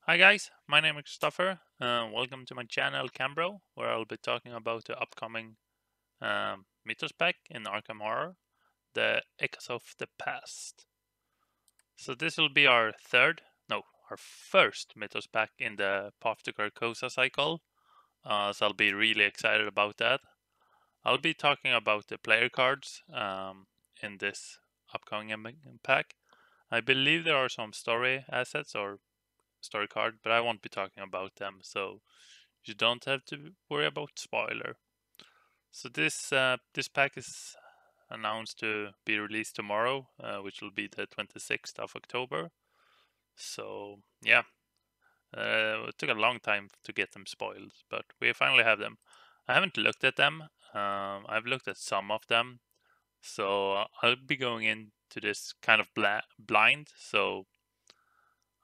Hi guys, my name is Christopher. Welcome to my channel Cambro, where I'll be talking about the upcoming Mythos Pack in Arkham Horror, the Echoes of the Past. So this will be our first Mythos Pack in the Path to Carcosa cycle. So I'll be really excited about that. I'll be talking about the player cards in this upcoming pack. I believe there are some story assets or story card, but I won't be talking about them, so you don't have to worry about spoiler. So this pack is announced to be released tomorrow, which will be the 26th of October. So yeah, it took a long time to get them spoiled, but we finally have them. I haven't looked at them. I've looked at some of them, so I'll be going into this kind of blind. So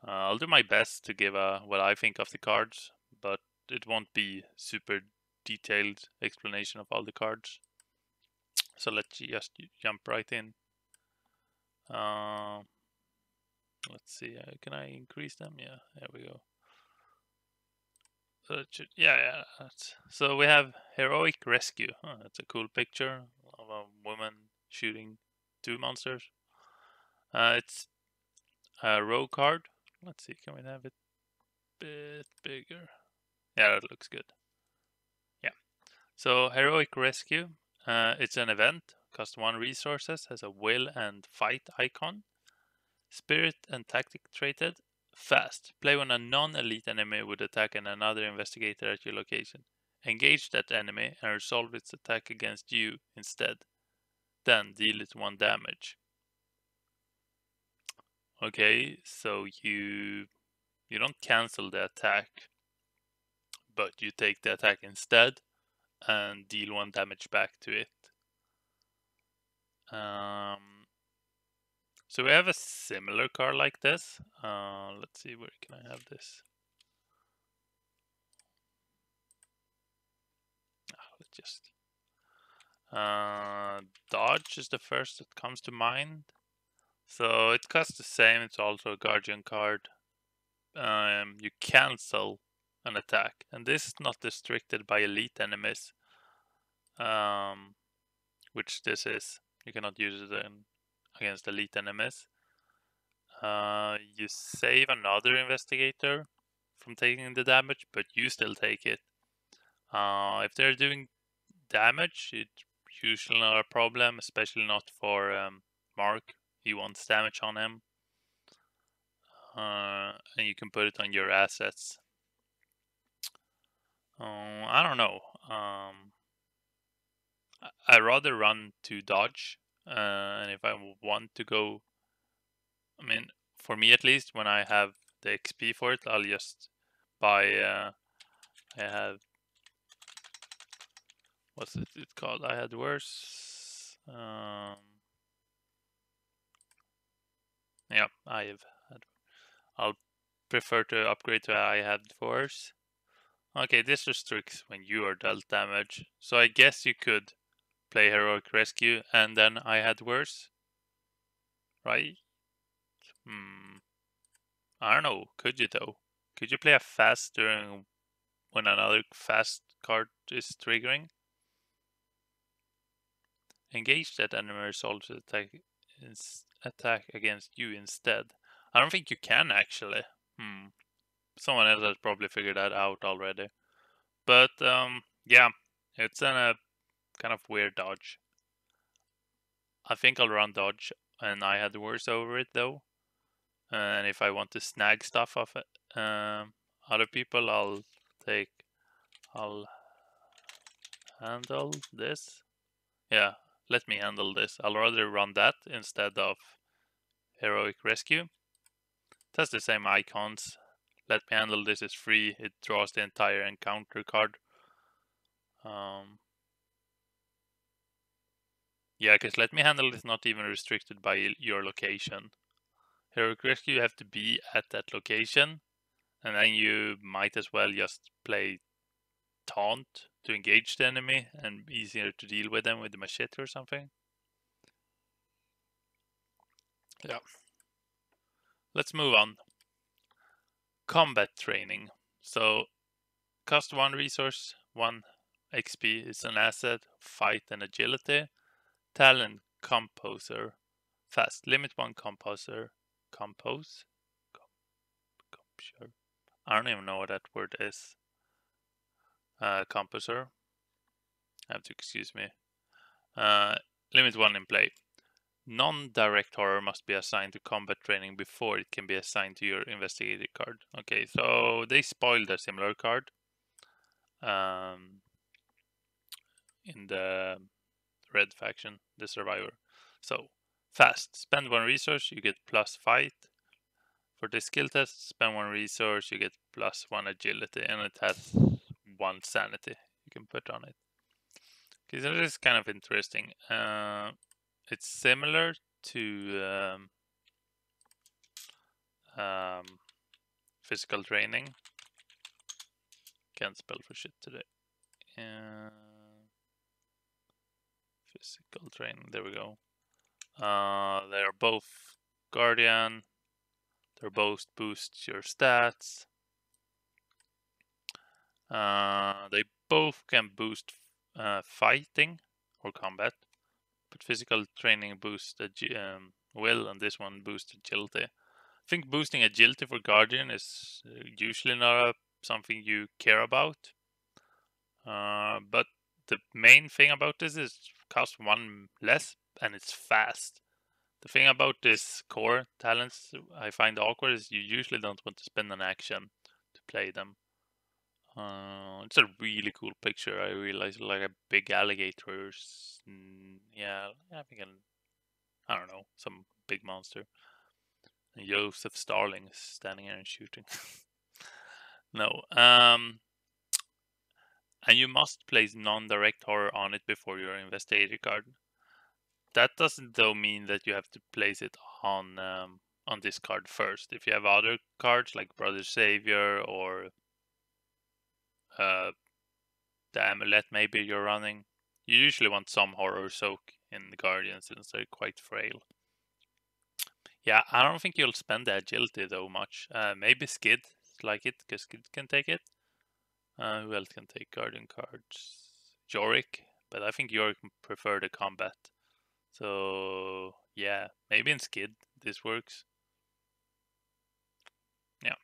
I'll do my best to give what I think of the cards, but it won't be super detailed explanation of all the cards. So let's just jump right in. Uh, let's see, can I increase them? Yeah, there we go. So so we have Heroic Rescue. That's a cool picture of a woman shooting two monsters. It's a row card. Let's see, can we have it a bit bigger? Yeah, that looks good. Yeah. So Heroic Rescue, it's an event. Cost 1 resources, has a will and fight icon. Spirit and tactic traded. Fast. Play when a non-elite enemy would attack another investigator at your location. Engage that enemy and resolve its attack against you instead. Then deal it 1 damage. Okay, so you don't cancel the attack, but you take the attack instead and deal 1 damage back to it. So we have a similar card like this. Let's see, where can I have this? Let's just dodge is the first that comes to mind. So it costs the same. It's also a guardian card. You cancel an attack, and this is not restricted by elite enemies. Which this is. You cannot use it against elite enemies. You save another investigator from taking the damage, but you still take it. If they're doing damage, it's usually not a problem, especially not for Mark. He wants damage on him. And you can put it on your assets. I don't know. I rather run to dodge. And if I want to go, I mean, for me at least, when I have the XP for it, I'll just buy. I have, what's it called? I had worse. Yeah, I have had. I'll prefer to upgrade to I had worse. Okay, this restricts when you are dealt damage. So I guess you could play Heroic Rescue and then I had worse, right? I don't know. Could you though? Could you play a fast during when another fast card is triggering? Engage that enemy resolves attack against you instead. I don't think you can actually. Someone else has probably figured that out already. But yeah, it's a kind of weird dodge. I think I'll run dodge, and I had worse over it though. And if I want to snag stuff off other people, I'll handle this. Yeah, let me handle this. I'll rather run that instead of Heroic Rescue. It has the same icons. Let me handle this is free. It draws the entire encounter card. Yeah, because let me handle is not even restricted by your location. Heroic Rescue, you have to be at that location, and then you might as well just play Taunt to engage the enemy and easier to deal with them with the machete or something. Yeah. Let's move on. combat training. So cost 1 resource, 1 XP is an asset, fight and agility. Talent composer, fast. Limit 1 composer, compose. Sure. I don't even know what that word is. Composer. Have to excuse me. Limit 1 in play. Non-direct horror must be assigned to combat training before it can be assigned to your investigator card. Okay, so they spoiled a similar card in the red faction, the survivor. So fast, spend 1 resource, you get plus fight. For the skill test, spend 1 resource, you get plus 1 agility, and it has 1 sanity you can put on it. Okay, so this is kind of interesting. It's similar to physical training. Can't spell for shit today. Physical training, there we go. They're both guardian. They both boost your stats. They both can boost fighting or combat, but physical training boosts will, and this one boosts agility. I think boosting agility for guardian is usually not something you care about, but the main thing about this is cost 1 less and it's fast. The thing about this core talents I find awkward is you usually don't want to spend an action to play them. It's a really cool picture. I realize like a big alligator. Yeah, I think I don't know, some big monster. And Joseph Starling is standing there and shooting. No. And you must place non-direct horror on it before your investigator card. That doesn't though mean that you have to place it on this card first. If you have other cards like Brother Savior or the amulet maybe you're running, you usually want some horror soak in the Guardian since they're quite frail. Yeah, I don't think you'll spend the agility though much. Maybe Skid like it, because Skid can take it. Who else can take Guardian cards? Yorick, but I think Yorick prefer the combat. So yeah, maybe in Skid this works. Yeah.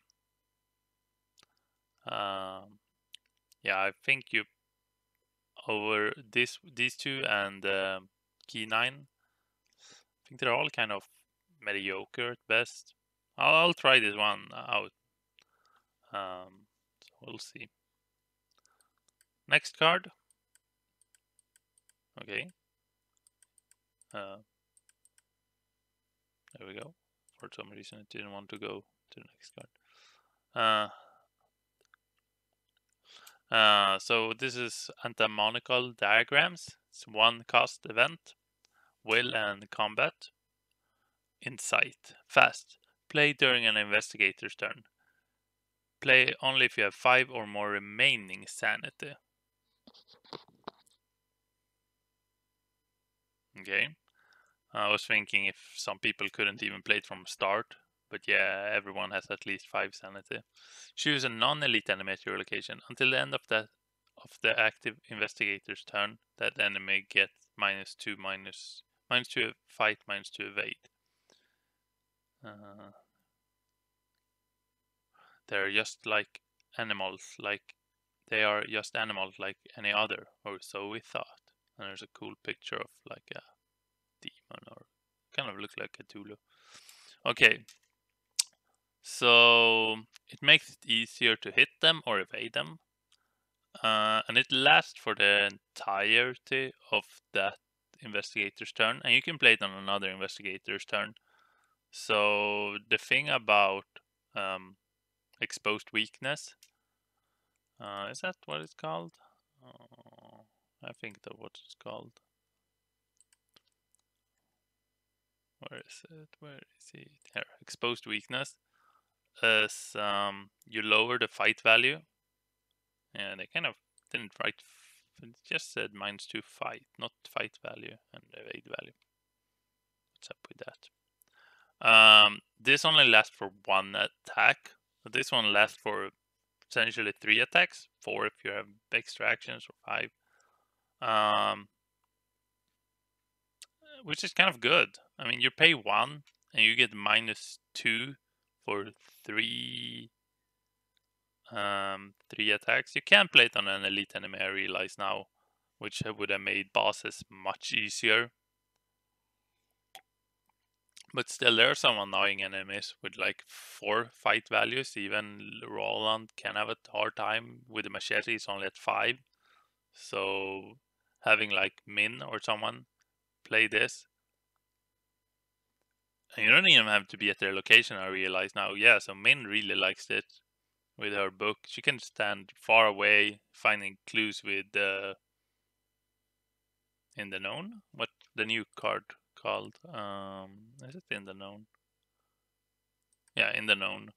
Yeah, I think you over these two and Key 9. I think they're all kind of mediocre at best. I'll try this one out. So we'll see. Next card. Okay. There we go. For some reason it didn't want to go to the next card. So this is antimonical diagrams. It's 1 cost event. Will and combat. Insight. Fast. Play during an investigator's turn. Play only if you have 5 or more remaining sanity. Okay. I was thinking if some people couldn't even play it from start, but yeah, everyone has at least 5 sanity. Choose a non-elite enemy at your location. Until the end of the active investigator's turn, that enemy gets -2 fight, -2 evade. They're just like animals, they are just animals like any other, or so we thought. And there's a cool picture of like a demon, or kind of looks like a Cthulhu. Okay, so it makes it easier to hit them or evade them, and it lasts for the entirety of that investigator's turn, and you can play it on another investigator's turn. So the thing about exposed weakness, is that what it's called? I think that's what it's called. Where is it? Here, exposed weakness is you lower the fight value. And they kind of didn't write, it just said -2 fight, not fight value and evade value. What's up with that? This only lasts for 1 attack, But this one lasts for essentially 3 attacks, 4 if you have extra actions, or 5. Which is kind of good. I mean, you pay 1 and you get -2 for 3 3 attacks. You can play it on an elite enemy, I realize now, which would have made bosses much easier. But still, there are some annoying enemies with like 4 fight values. Even Roland can have a hard time with the machete. He's only at 5. So having like Min or someone play this, and you don't even have to be at their location, I realize now. Yeah, so Min really likes it with her book. She can stand far away, finding clues with in the known. What the new card called? Is it in the known? Yeah, in the known.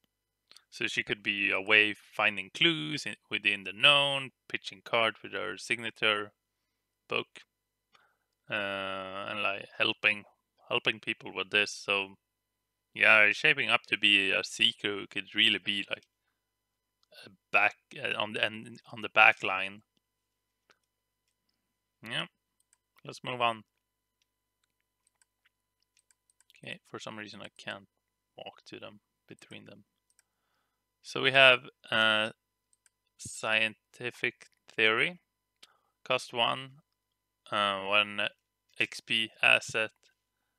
So she could be away finding clues within the known, pitching cards with her signature book, and like helping people with this. So yeah, it's shaping up to be a seeker who could really be like a back on the back line. Yeah, let's move on. Okay, for some reason I can't walk to them, between them. So we have scientific theory, cost 1, 1 XP, asset,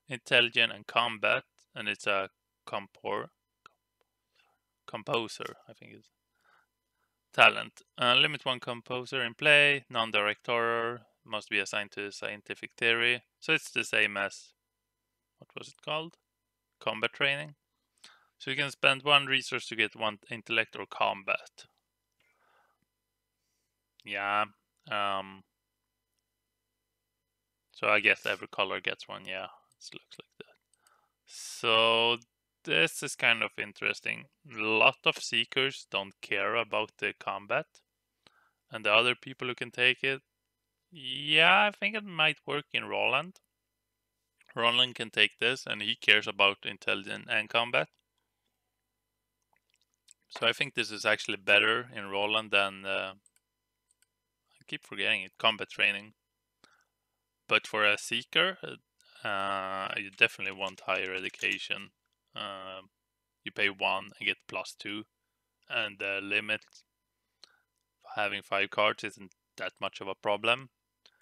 intelligent, and combat, and it's a composer, I think it's talent. Limit 1 composer in play, non-director, must be assigned to scientific theory. So it's the same as, what was it called? Combat training. So you can spend 1 resource to get 1 intellect or combat. Yeah. So I guess every color gets 1. Yeah, it looks like that. So this is kind of interesting. A lot of seekers don't care about the combat, and the other people who can take it, yeah, I think it might work in Roland. Roland can take this, and he cares about intelligence and combat. So I think this is actually better in Roland than I keep forgetting it, combat training. But for a seeker, you definitely want higher education. You pay 1 and get +2, and the limit having 5 cards isn't that much of a problem.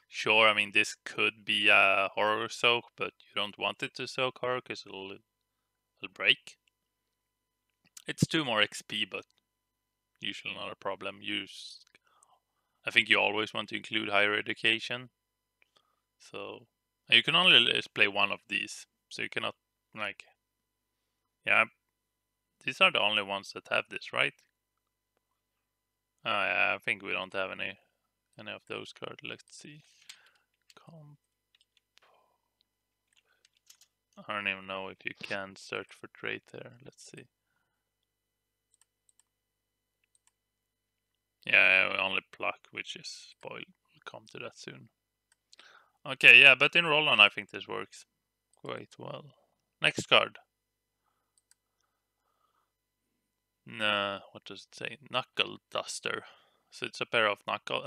Sure, I mean, this could be a horror soak, but you don't want it to soak horror because it'll break. It's 2 more XP, but usually not a problem. I think you always want to include higher education. So you can only play 1 of these, so you cannot, like, yeah, these are the only ones that have this, right? Yeah, I think we don't have any of those cards. Let's see. I don't even know if you can search for trait there. Let's see. Yeah, only Pluck, which is spoiled. We'll come to that soon. Okay, yeah, but in Roland I think this works quite well. Next card. What does it say? Knuckle Duster. So it's a pair of knuckle.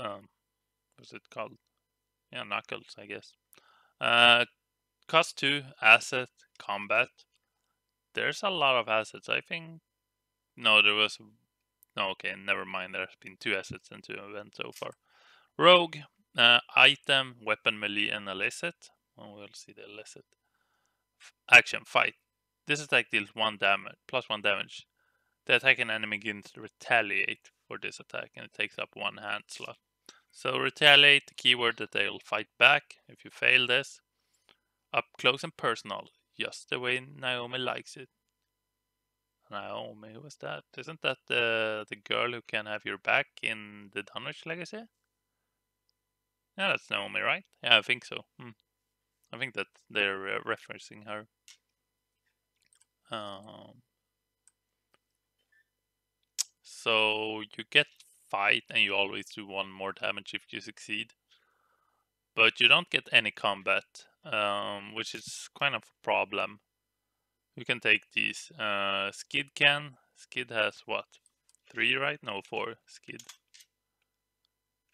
What's it called? Yeah, knuckles, I guess. Cost 2, asset, combat. There's a lot of assets. I think. No, there was. No, okay, never mind. There's been 2 assets and 2 events so far. Rogue, item, weapon, melee, and illicit. Well, we'll see the illicit. Action, fight. This attack deals 1 damage, +1 damage. The attacking enemy begins to retaliate for this attack, and it takes up 1 hand slot. So retaliate, the keyword that they'll fight back if you fail this. Up close and personal, just the way Naomi likes it. Naomi, who was that? Isn't that the girl who can have your back in the Dunwich Legacy? Yeah, that's Naomi, right? Yeah, I think so. I think that they're referencing her. So you get fight and you always do 1 more damage if you succeed. But you don't get any combat, which is kind of a problem. You can take these. Skid can, Skid has what? 3, right? No, 4. Skid.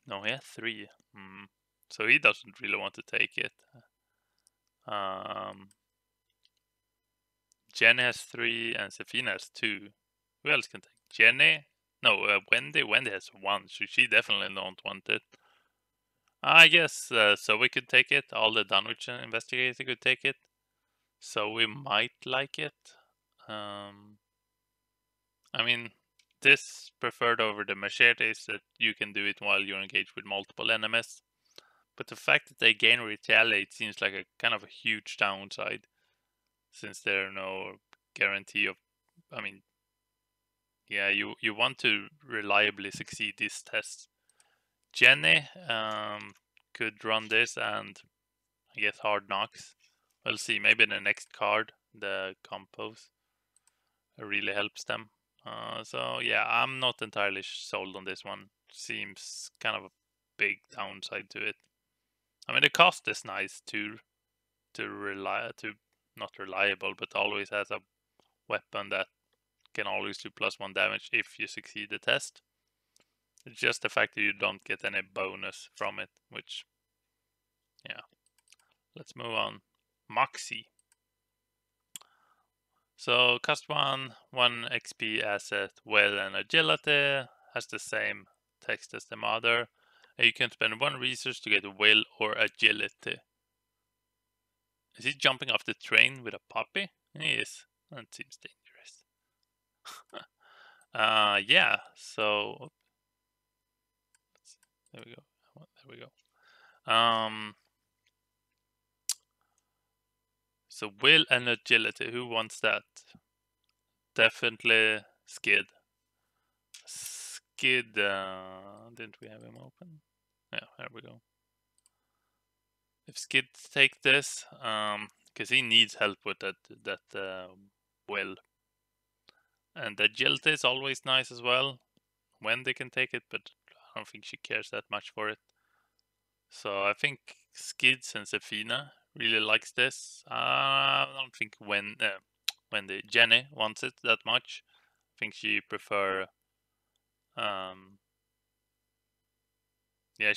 No, he has 3. So he doesn't really want to take it. Jenny has 3 and Sefina has 2. Who else can take? Jenny? No, Wendy. Wendy has 1, so she definitely don't want it. I guess so we could take it. All the Dunwich investigator could take it. So we might like it. I mean, this preferred over the machete is that you can do it while you're engaged with multiple enemies. But the fact that they gain retaliate seems like a kind of a huge downside, since there are no guarantee of. I mean, yeah, you want to reliably succeed these tests. Jenny could run this and I guess hard knocks. We'll see. Maybe the next card, the compose, really helps them. So yeah, I'm not entirely sold on this one. Seems kind of a big downside to it. I mean, the cost is nice to not reliable, but always has a weapon that can always do +1 damage if you succeed the test. It's just the fact that you don't get any bonus from it, which, yeah. Let's move on. Moxie. So cost 1 XP asset, will and agility, has the same text as the mother. And you can spend 1 resource to get will or agility. Is he jumping off the train with a puppy? He is. That seems dangerous. Yeah, so there we go. There we go. So will and agility, who wants that? Definitely Skid. Skid, didn't we have him open? Yeah, there we go. If Skid take this, because he needs help with that will. And agility is always nice as well, when they can take it, but I don't think she cares that much for it. So I think Skids and Sefina really likes this. I don't think when the Jenny wants it that much. I think she prefer. Yeah,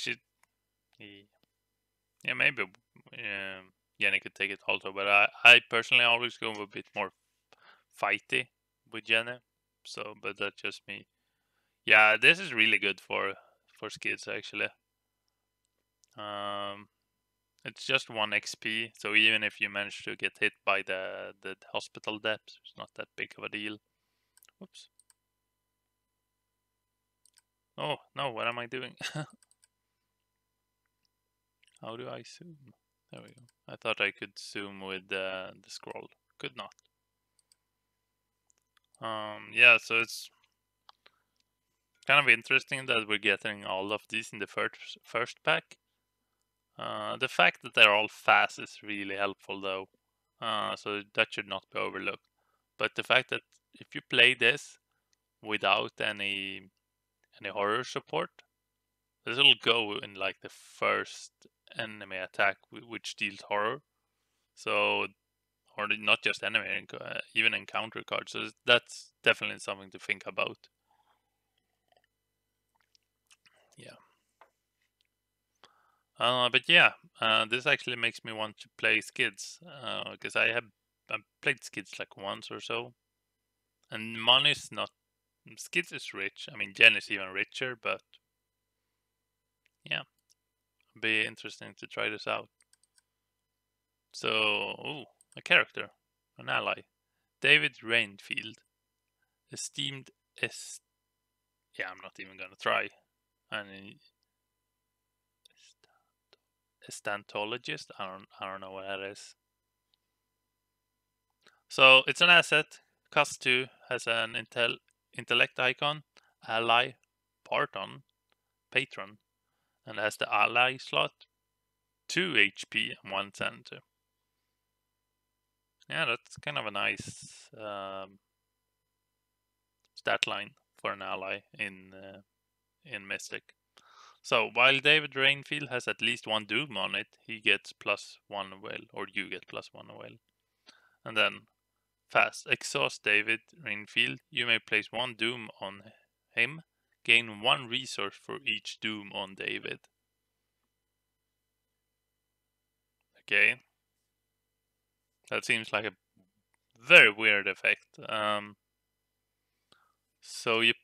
yeah, maybe Jenny could take it also, but I personally always go a bit more fighty with Jenny. So, but that's just me. Yeah, this is really good for Skids actually. It's just 1 XP, so even if you manage to get hit by the hospital depths, it's not that big of a deal. Whoops. Oh, no, what am I doing? How do I zoom? There we go. I thought I could zoom with the scroll. Could not. Yeah, so it's kind of interesting that we're getting all of these in the first pack. The fact that they're all fast is really helpful though. So that should not be overlooked. But the fact that if you play this without any horror support, this will go in like the first enemy attack which deals horror. So, or not just enemy, even encounter cards. So that's definitely something to think about. Yeah. But yeah, this actually makes me want to play Skids, because I've played Skids like once or so, and money's not. Skids is rich. I mean, Jen is even richer, but yeah, be interesting to try this out. So, ooh, a character, an ally, David Rainfield, esteemed yeah, I'm not even gonna try. And estantologist. I don't know what that is. So it's an asset. Cost 2, has an intellect icon, ally, patron, and has the ally slot, 2 HP and 1 center. Yeah, that's kind of a nice stat line for an ally in Mystic. So while David Rainfield has at least 1 Doom on it, he gets +1 will, or you get +1 will. And then Fast. Exhaust David Rainfield. You may place 1 Doom on him. Gain 1 resource for each Doom on David. Okay. That seems like a very weird effect. So you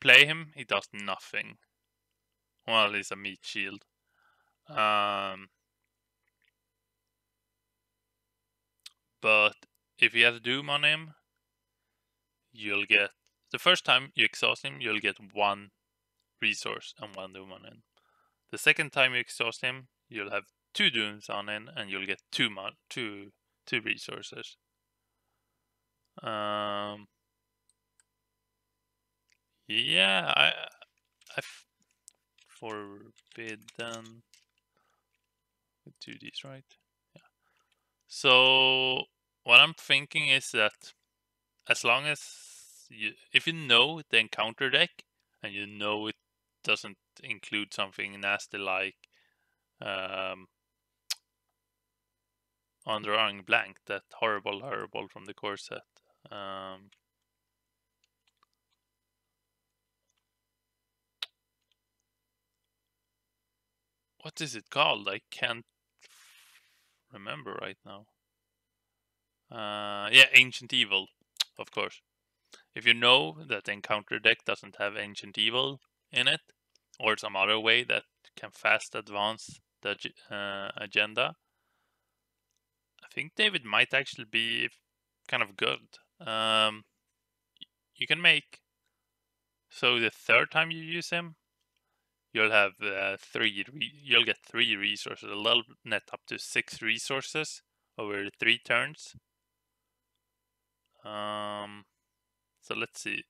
play him, he does nothing. Well, he's a meat shield. But if you have Doom on him, you'll get, the first time you exhaust him, you'll get 1 resource and 1 Doom on him. The second time you exhaust him, you'll have 2 Dooms on him and you'll get 2 resources. Yeah, I forbidden. Do these right. Yeah. So what I'm thinking is that as long as if you know the encounter deck and you know it doesn't include something nasty like Underarm Blank, that horrible from the core set. What is it called? I can't remember right now. Yeah, Ancient Evil, of course. If you know that the encounter deck doesn't have Ancient Evil in it, or some other way that can fast advance the agenda, I think David might actually be kind of good. You can make, so the third time you use him, you'll have you'll get 3 resources. It'll net up to 6 resources over 3 turns. So let's see.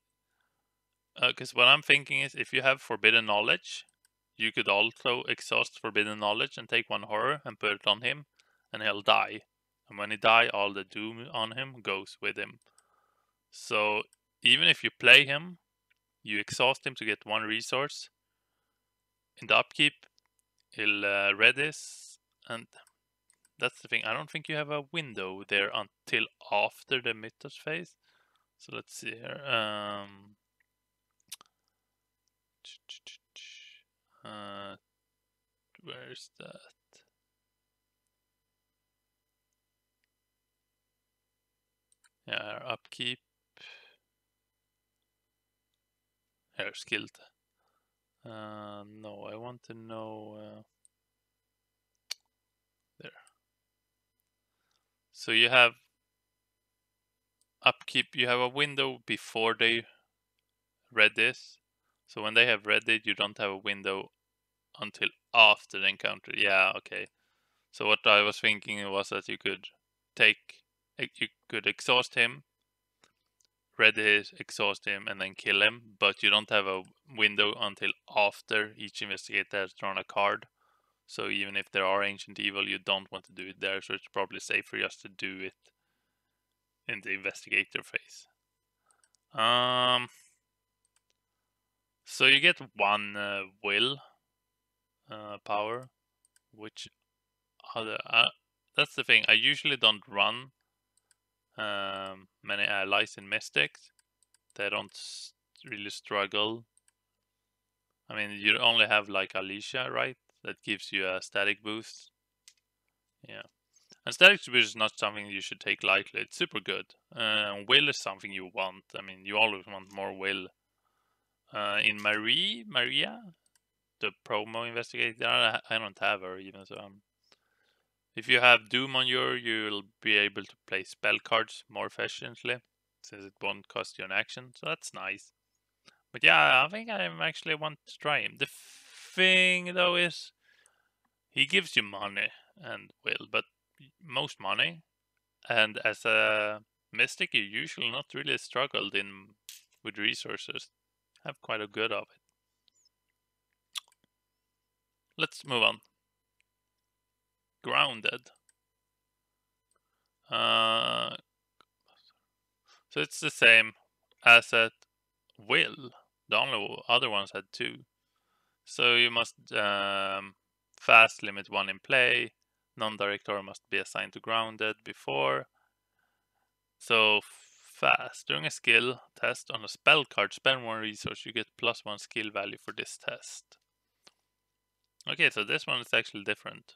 Because what I'm thinking is, if you have Forbidden Knowledge, you could also exhaust Forbidden Knowledge and take 1 horror and put it on him, and he'll die. And when he dies, all the doom on him goes with him. So even if you play him, you exhaust him to get 1 resource. In the upkeep, he'll redis, and that's the thing. I don't think you have a window there until after the Mythos phase. So let's see here. Where's that? Yeah, upkeep. Here, skilled. No, I want to know there. So you have upkeep. You have a window before they read this. So when they have read it, you don't have a window until after the encounter. Yeah, okay. So what I was thinking was that you could exhaust him, read his, exhaust him, and then kill him, but you don't have a window until after each investigator has drawn a card. So even if there are Ancient Evil, you don't want to do it there, so it's probably safer just to do it in the investigator phase. So you get 1 will power, which other that's the thing. I usually don't run many allies in Mystics. They don't really struggle. I mean, you only have like Alicia, right? That gives you a static boost. Yeah. And static boost is not something you should take lightly. It's super good. Will is something you want. I mean, you always want more will. In Maria, the promo investigator, I don't have her even, so if you have Doom on you'll be able to play spell cards more efficiently, since it won't cost you an action, so that's nice. But yeah, I think I actually want to try him. The thing though is, he gives you money and will, but most money, and as a mystic, you usually not really struggled with resources. Have quite a good of it. Let's move on. Grounded. So it's the same asset will. The only other ones had 2. So you must fast limit 1 in play. Non-director must be assigned to grounded before. So fast. During a skill test on a spell card, spend 1 resource, you get +1 skill value for this test. Okay, so this one is actually different.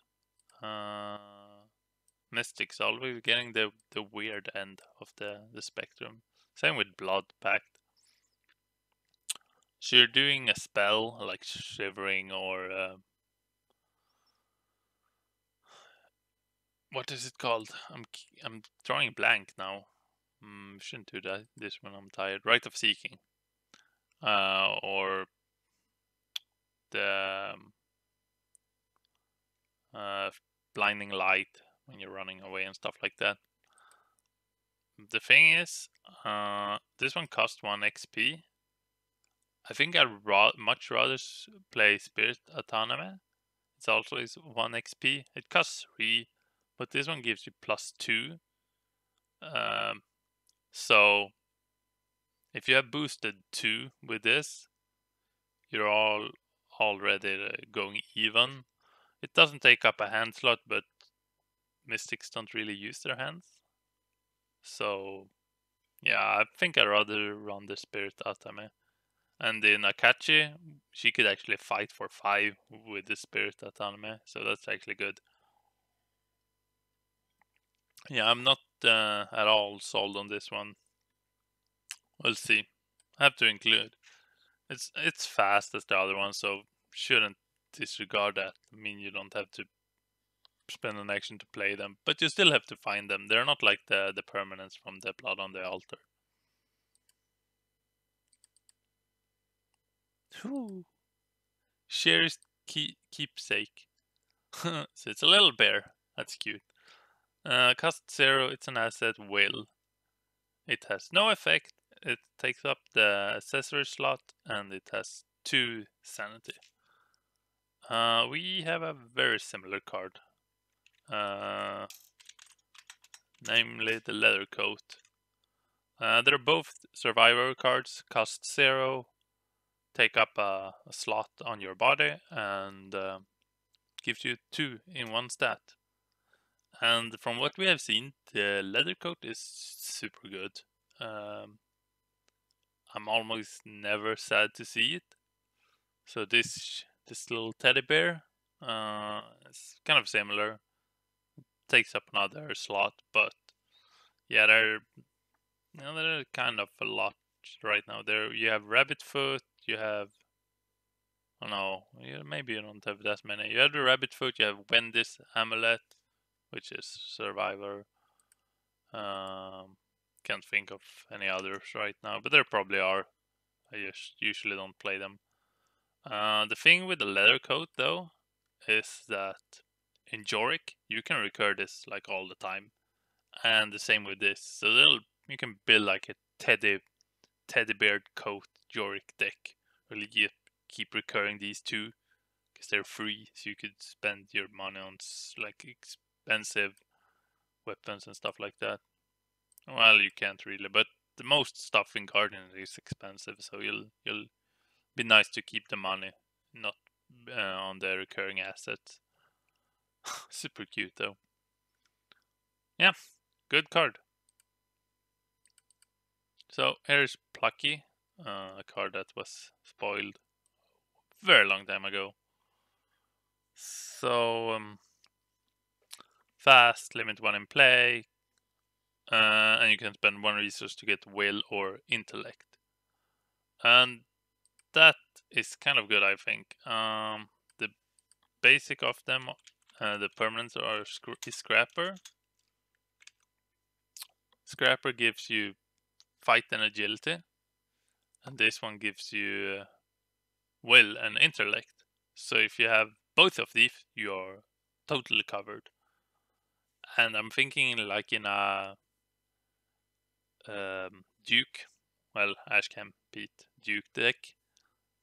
Mystics always getting the weird end of the spectrum. Same with Blood Pact. So you're doing a spell like Shivering or what is it called? I'm drawing blank now. Shouldn't do that. This one I'm tired. Rite of Seeking, or the Blinding Light when you're running away and stuff like that. The thing is, this one costs 1 XP. I think I'd much rather play Spirit Autonomy. It's also is 1 XP. It costs 3, but this one gives you +2. So if you have boosted 2 with this, you're already going even. It doesn't take up a hand slot, but mystics don't really use their hands. So yeah, I think I'd rather run the Spirit Atame. And in Akachi, she could actually fight for 5 with the Spirit Atame, so that's actually good. Yeah, I'm not at all sold on this one. We'll see. I have to include. It's fast as the other one, so shouldn't disregard that. I mean, you don't have to spend an action to play them, but you still have to find them. They're not like the permanents from the Blood on the Altar. Whew. Shares Keepsake. So it's a little bear. That's cute. Cost 0, it's an asset, will. It has no effect. It takes up the accessory slot and it has 2 sanity. We have a very similar card. Namely the leather coat. They're both survivor cards, cost 0, take up a slot on your body, and gives you 2 in 1 stat. And from what we have seen, the leather coat is super good. I'm almost never sad to see it. So this little teddy bear is kind of similar. Takes up another slot, but yeah, they're kind of a lot right now. There you have Rabbit Foot, you have maybe you don't have that many. You have the Rabbit Foot, you have Wendy's Amulet, which is Survivor. Can't think of any others right now, but there probably are. I just usually don't play them. The thing with the leather coat though is that in Jorik you can recur this like all the time, and the same with this. So you can build like a teddy bear coat Jorik deck. Really keep recurring these 2 because they're free, so you could spend your money on like expensive weapons and stuff like that. Well, you can't really, but the most stuff in Guardian is expensive, so you'll be nice to keep the money, not on the recurring assets. Super cute though. Yeah, good card. So here's Plucky, a card that was spoiled very long time ago. So fast, limit 1 in play, and you can spend 1 resource to get will or intellect. And that is kind of good, I think. The basic of them, the permanents are Scrapper. Scrapper gives you fight and agility, and this one gives you will and intellect. So if you have both of these, you're totally covered. And I'm thinking like in a Duke, Ashcam Pete Duke deck,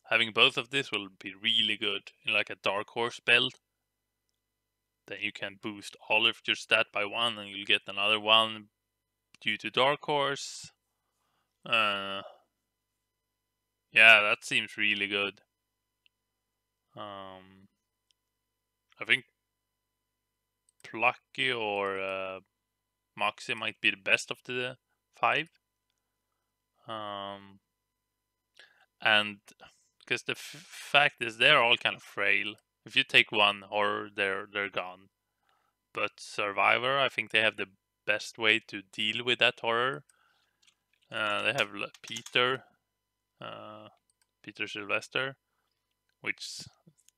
having both of this will be really good in like a Dark Horse build. Then you can boost all of your stat by 1 and you'll get another 1 due to Dark Horse. Yeah, that seems really good. I think Plucky or Moxie might be the best of the 5. And because the fact is they're all kind of frail. If you take one horror, they're gone. But Survivor, I think they have the best way to deal with that horror. They have Peter Sylvester, which is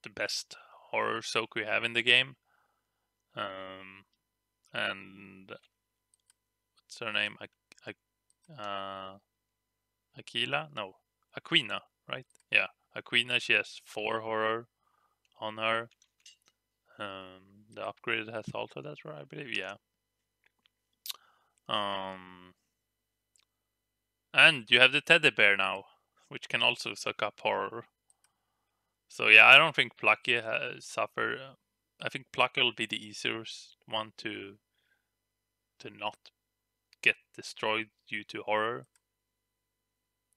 the best horror soak we have in the game. And what's her name? Aquila? No, Aquina, right? Yeah, Aquina. She has 4 horror on her. The upgrade has also that, right? I believe, yeah. And you have the teddy bear now, which can also suck up horror. So yeah, I don't think Plucky suffer. I think Plucky will be the easiest one to not get destroyed due to horror.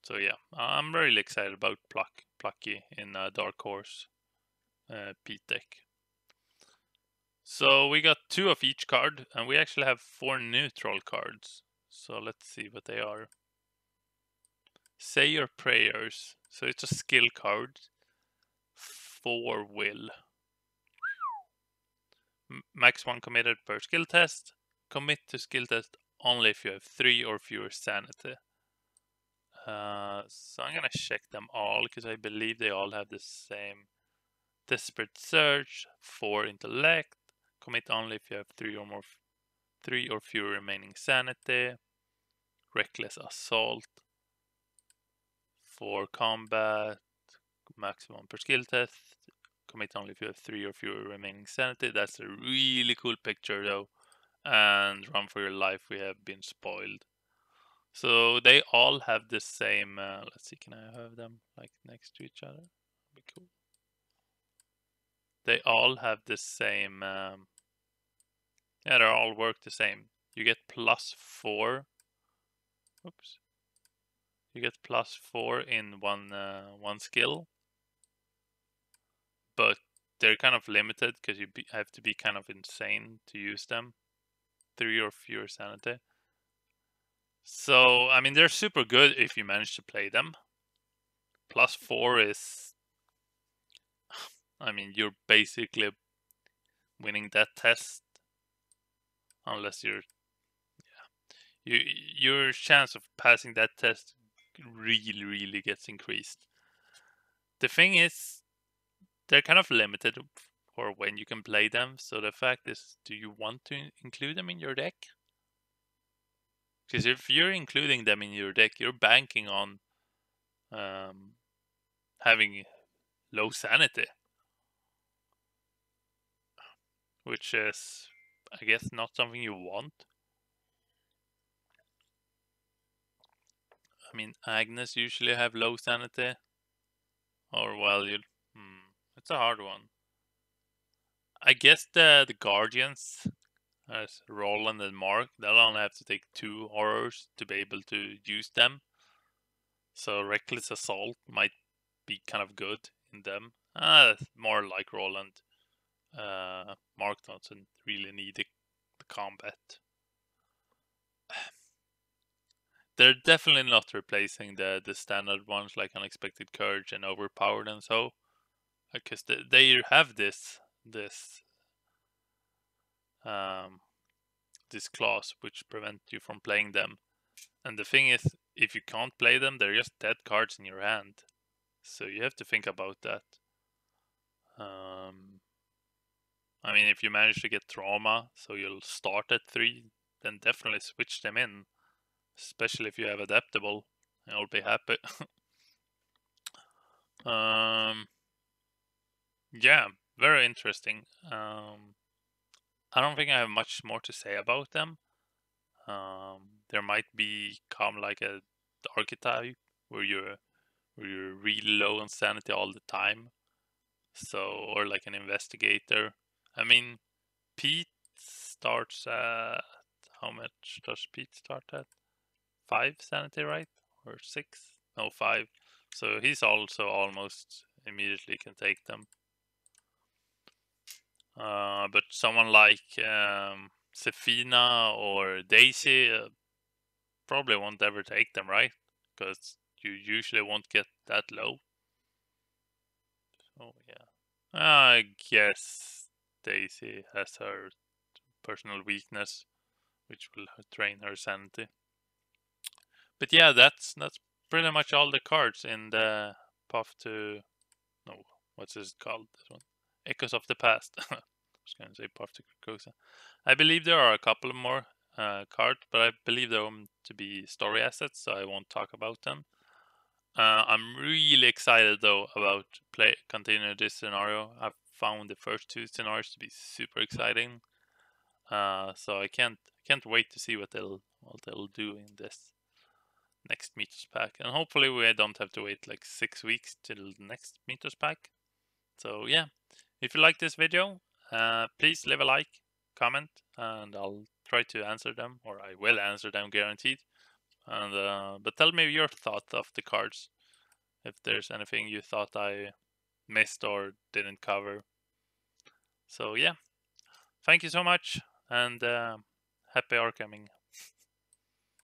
So yeah, I'm really excited about Plucky in Dark Horse Pete deck. So we got 2 of each card, and we actually have 4 neutral cards. So let's see what they are. Say Your Prayers. So it's a skill card. 4 will. Max 1 committed per skill test. Commit to skill test only if you have 3 or fewer sanity. So I'm gonna check them all because I believe they all have the same. Desperate Search, 4 intellect. Commit only if you have 3 or fewer remaining sanity. Reckless Assault, 4 combat. Maximum per skill test. Commit only if you have 3 or fewer remaining sanity. That's a really cool picture though. And Run for Your Life, we have been spoiled. So they all have the same. Let's see, can I have them like next to each other? That'd be cool. They all have the same. Yeah, they all work the same. You get +4. Oops. You get +4 in one skill, but they're kind of limited because you have to be kind of insane to use them. 3 or fewer sanity. So I mean, they're super good if you manage to play them. +4 is, I mean, you're basically winning that test, unless your chance of passing that test really gets increased. The thing is, they're kind of limited for when you can play them. So the fact is, do you want to include them in your deck? Because if you're including them in your deck, you're banking on having low sanity, which is, I guess, not something you want. I mean, Agnes usually have low sanity, or well, it's a hard one. I guess the Guardians, as Roland and Mark, they'll only have to take 2 horrors to be able to use them. So Reckless Assault might be kind of good in them. More like Roland. Mark doesn't really need the combat. They're definitely not replacing the standard ones like Unexpected Courage and Overpowered and so. Because they have this clause which prevent you from playing them. And the thing is, if you can't play them, they're just dead cards in your hand. So you have to think about that. I mean, if you manage to get Trauma, so you'll start at 3, then definitely switch them in. Especially if you have Adaptable, I'll be happy. Yeah, very interesting. I don't think I have much more to say about them. There might become like a archetype where you're really low on sanity all the time. So, or like an investigator. I mean, Pete starts at, how much does Pete start at? 5 sanity, right? Or 6? No, 5. So he's also almost immediately can take them. But someone like Sefina or Daisy, probably won't ever take them, right? Because you usually won't get that low. So yeah, I guess Daisy has her personal weakness, which will drain her sanity. But yeah, that's pretty much all the cards in the Path to what's this called? This one, Echoes of the Past. I was going to say Path to Carcosa. I believe there are a couple more cards, but I believe they're to be story assets, so I won't talk about them. I'm really excited though about continue this scenario. I've found the first two scenarios to be super exciting. So I can't wait to see what they'll do in this next Mythos Pack, and hopefully we don't have to wait like 6 weeks till the next Mythos Pack. So yeah, if you like this video, please leave a like, comment, and I'll try to answer them, or I will answer them guaranteed. And but tell me your thought of the cards, if there's anything you thought I missed or didn't cover. So yeah, thank you so much, and happy Arkhaming.